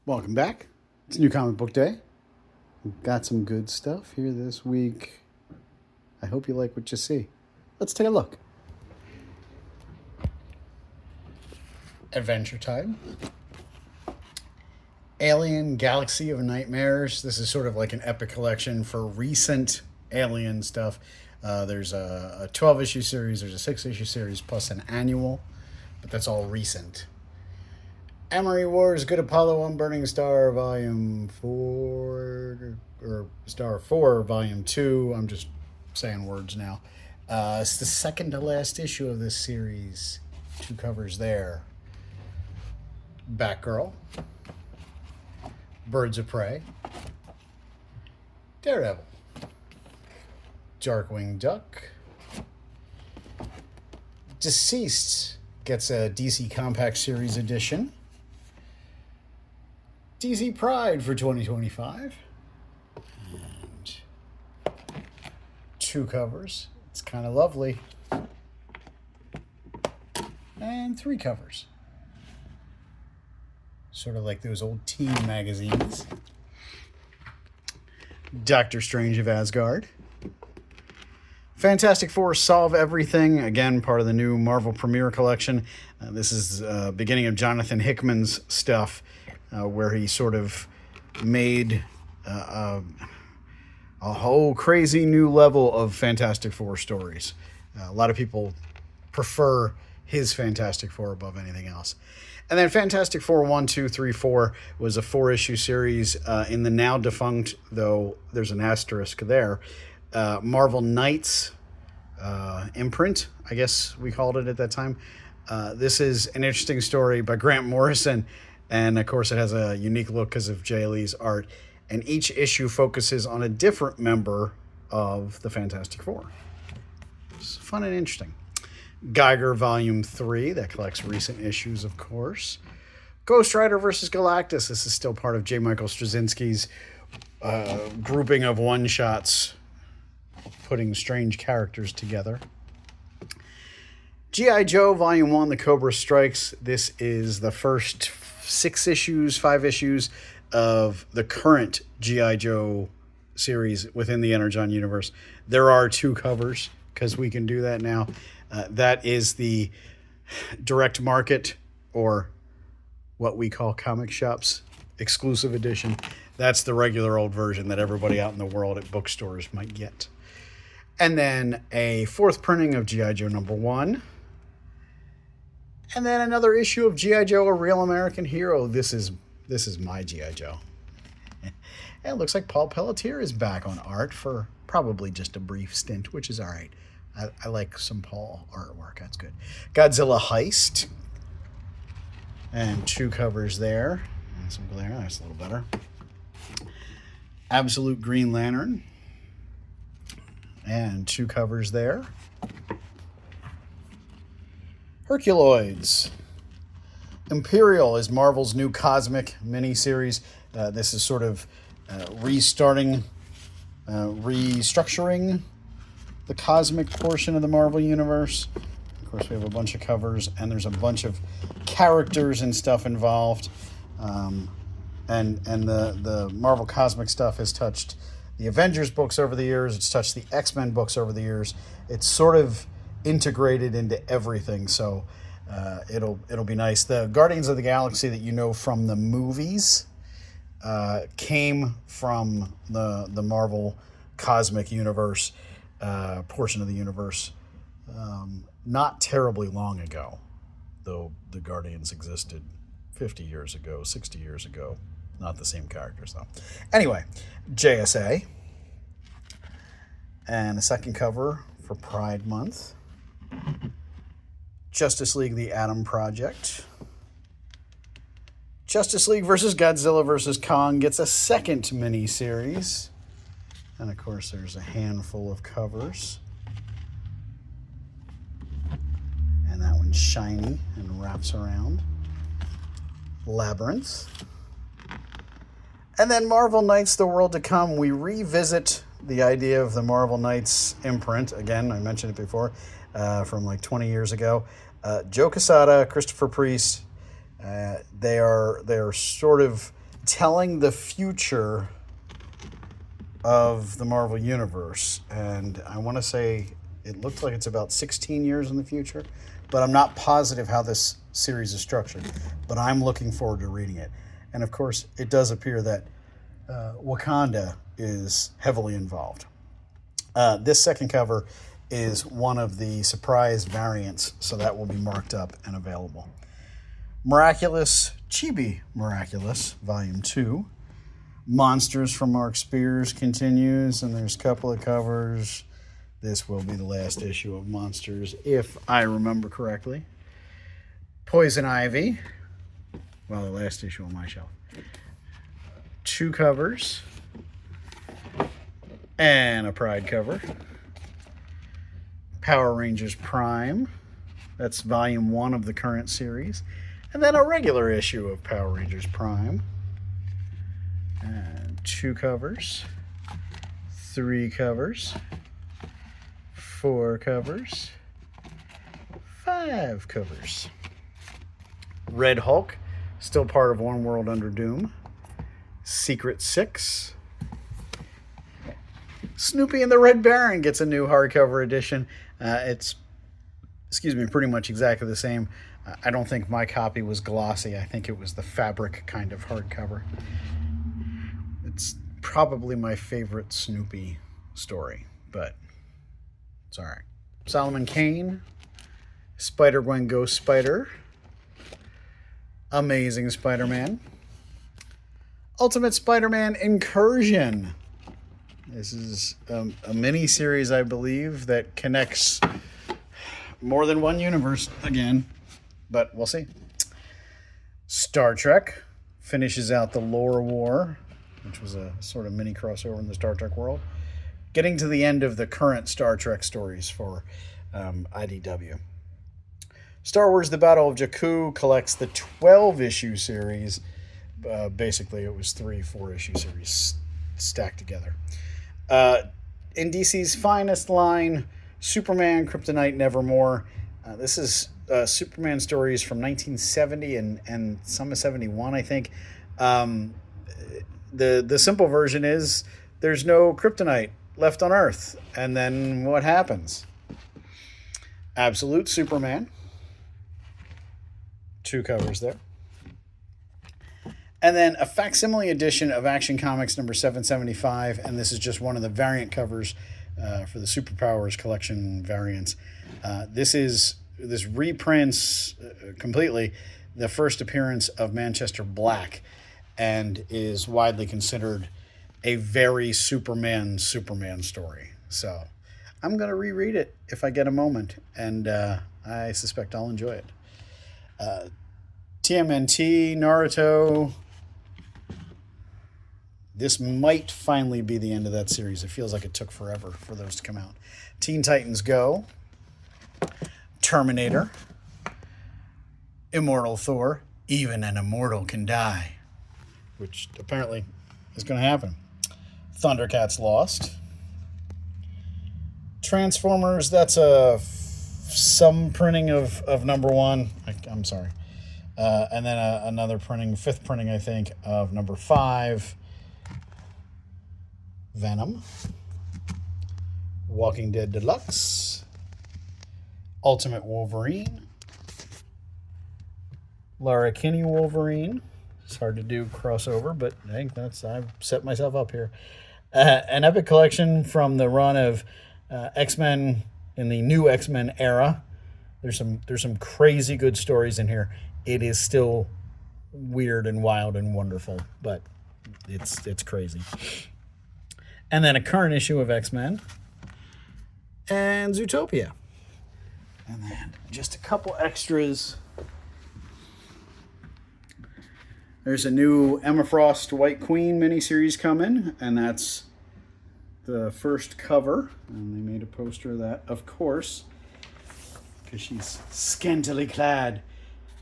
Welcome back. It's New Comic Book Day. We've got some good stuff here this week. I hope you like what you see. Let's take a look. Adventure Time. Alien Galaxy of Nightmares. This is sort of like an epic collection for recent Alien stuff. There's a 12-issue series, there's a 6-issue series, plus an annual, but that's all recent. Amory Wars, Good Apollo 1, Burning Star, Volume 4, or Star 4, Volume 2. I'm just saying words now. It's the second to last issue of this series. 2 covers there. Batgirl, Birds of Prey, Daredevil, Darkwing Duck, Deceased gets a DC Compact Series edition. DC Pride for 2025. And 2 covers. It's kind of lovely. And 3 covers. Sort of like those old teen magazines. Doctor Strange of Asgard. Fantastic Four Solve Everything. Again, part of the new Marvel Premiere Collection. This is beginning of Jonathan Hickman's stuff. Where he sort of made a whole crazy new level of Fantastic Four stories. A lot of people prefer his Fantastic Four above anything else. And then Fantastic Four 1, 2, 3, 4 was a 4-issue series in the now defunct, though there's an asterisk there, Marvel Knights imprint, I guess we called it at that time. This is an interesting story by Grant Morrison. And, of course, it has a unique look because of Jay Lee's art. And each issue focuses on a different member of the Fantastic Four. It's fun and interesting. Geiger Volume 3. That collects recent issues, of course. Ghost Rider versus Galactus. This is still part of J. Michael Straczynski's grouping of one-shots, putting strange characters together. G.I. Joe Volume 1, The Cobra Strikes. This is the first 5 issues of the current G.I. Joe series within the Energon universe. There are 2 covers because we can do that now. That is the direct market, or what we call comic shops exclusive edition. That's the regular old version that everybody out in the world at bookstores might get. And then a 4th printing of G.I. Joe number 1. And then another issue of G.I. Joe, A Real American Hero. This is my G.I. Joe. And it looks like Paul Pelletier is back on art for probably just a brief stint, which is all right. I like some Paul artwork. That's good. Godzilla Heist. And 2 covers there. And some glare. That's a little better. Absolute Green Lantern. And 2 covers there. Herculoids. Imperial is Marvel's new cosmic miniseries. This is sort of restructuring the cosmic portion of the Marvel Universe. Of course, we have a bunch of covers, and there's a bunch of characters and stuff involved. And the Marvel cosmic stuff has touched the Avengers books over the years. It's touched the X-Men books over the years. It's sort of integrated into everything, so it'll be nice. The Guardians of the Galaxy that you know from the movies came from the Marvel Cosmic Universe portion of the universe not terribly long ago, though the Guardians existed 50 years ago, 60 years ago. Not the same characters, though. Anyway, JSA. And a second cover for Pride Month. Justice League The Atom Project. Justice League versus Godzilla versus Kong gets a second mini-series. And, of course, there's a handful of covers. And that one's shiny and wraps around. Labyrinth. And then Marvel Knights, The World to Come. We revisit the idea of the Marvel Knights imprint. Again, I mentioned it before, from like 20 years ago. Joe Quesada, Christopher Priest, they are sort of telling the future of the Marvel Universe. And I want to say it looks like it's about 16 years in the future, but I'm not positive how this series is structured. But I'm looking forward to reading it. And of course, it does appear that Wakanda is heavily involved. This second cover is one of the surprise variants, so that will be marked up and available. Miraculous, Chibi Miraculous, Volume 2. Monsters from Mark Spears continues, and there's a couple of covers. This will be the last issue of Monsters, if I remember correctly. Poison Ivy. Well, the last issue on my shelf. 2 covers. And a Pride cover. Power Rangers Prime. That's volume 1 of the current series. And then a regular issue of Power Rangers Prime. And 2 covers. 3 covers. 4 covers. 5 covers. Red Hulk, still part of One World Under Doom. Secret 6. Snoopy and the Red Baron gets a new hardcover edition. It's pretty much exactly the same. I don't think my copy was glossy. I think it was the fabric kind of hardcover. It's probably my favorite Snoopy story, but it's all right. Solomon Kane, Spider-Gwen Ghost Spider, Amazing Spider-Man, Ultimate Spider-Man Incursion. This is a mini-series, I believe, that connects more than one universe again, but we'll see. Star Trek finishes out the Lore War, which was a sort of mini crossover in the Star Trek world, getting to the end of the current Star Trek stories for IDW. Star Wars The Battle of Jakku collects the 12-issue series. Basically, it was 3 4-issue series stacked together. In DC's finest line, Superman, Kryptonite, Nevermore. This is Superman stories from 1970 and some of 71, I think. The simple version is there's no Kryptonite left on Earth. And then what happens? Absolute Superman. 2 covers there. And then a facsimile edition of Action Comics number 775, and this is just one of the variant covers for the Superpowers collection variants. This reprints completely the first appearance of Manchester Black and is widely considered a very Superman story. So I'm going to reread it if I get a moment, and I suspect I'll enjoy it. TMNT, Naruto. This might finally be the end of that series. It feels like it took forever for those to come out. Teen Titans Go. Terminator. Immortal Thor. Even an immortal can die. Which apparently is going to happen. Thundercats Lost. Transformers, that's some printing of number 1. I'm sorry. And then another printing, 5th printing, I think, of number 5. Venom. Walking Dead Deluxe. Ultimate Wolverine. Lara Kinney Wolverine. It's hard to do crossover, but I think I've set myself up here. An epic collection from the run of X-Men in the new X-Men era. There's some crazy good stories in here. It is still weird and wild and wonderful, but it's crazy. And then a current issue of X-Men and Zootopia. And then just a couple extras. There's a new Emma Frost White Queen miniseries coming, and that's the first cover. And they made a poster of that, of course, because she's scantily clad.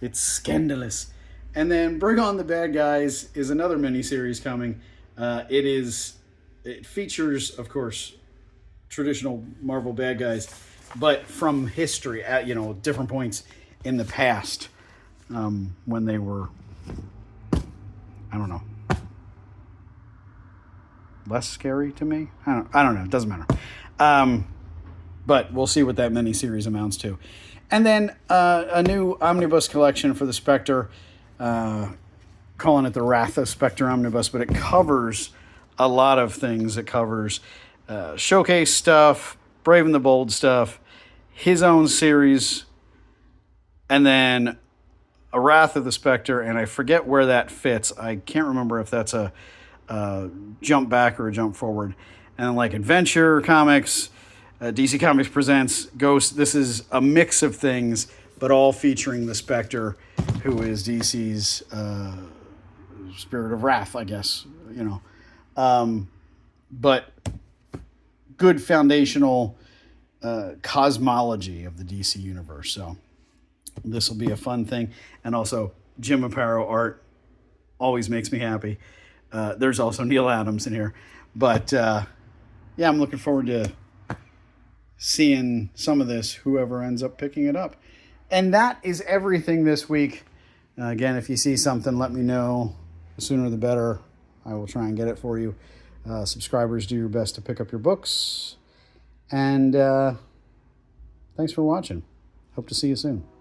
It's scandalous. And then Bring On the Bad Guys is another miniseries coming. It features, of course, traditional Marvel bad guys, but from history at different points in the past when they were, I don't know, less scary to me. I don't know. It doesn't matter. But we'll see what that miniseries amounts to. And then a new omnibus collection for the Spectre, calling it the Wrath of Spectre Omnibus, but it covers a lot of things. It covers showcase stuff, Brave and the Bold stuff, his own series, and then a Wrath of the Spectre, and I forget where that fits. I can't remember if that's a jump back or a jump forward. And then like Adventure Comics, DC Comics Presents Ghost. This is a mix of things, but all featuring the Spectre, who is DC's Spirit of Wrath, I guess, but good foundational cosmology of the DC universe. So this will be a fun thing. And also Jim Aparo art always makes me happy. There's also Neil Adams in here. But yeah, I'm looking forward to seeing some of this, whoever ends up picking it up. And that is everything this week. Again, if you see something, let me know. The sooner the better. I will try and get it for you. Subscribers, do your best to pick up your books. And thanks for watching. Hope to see you soon.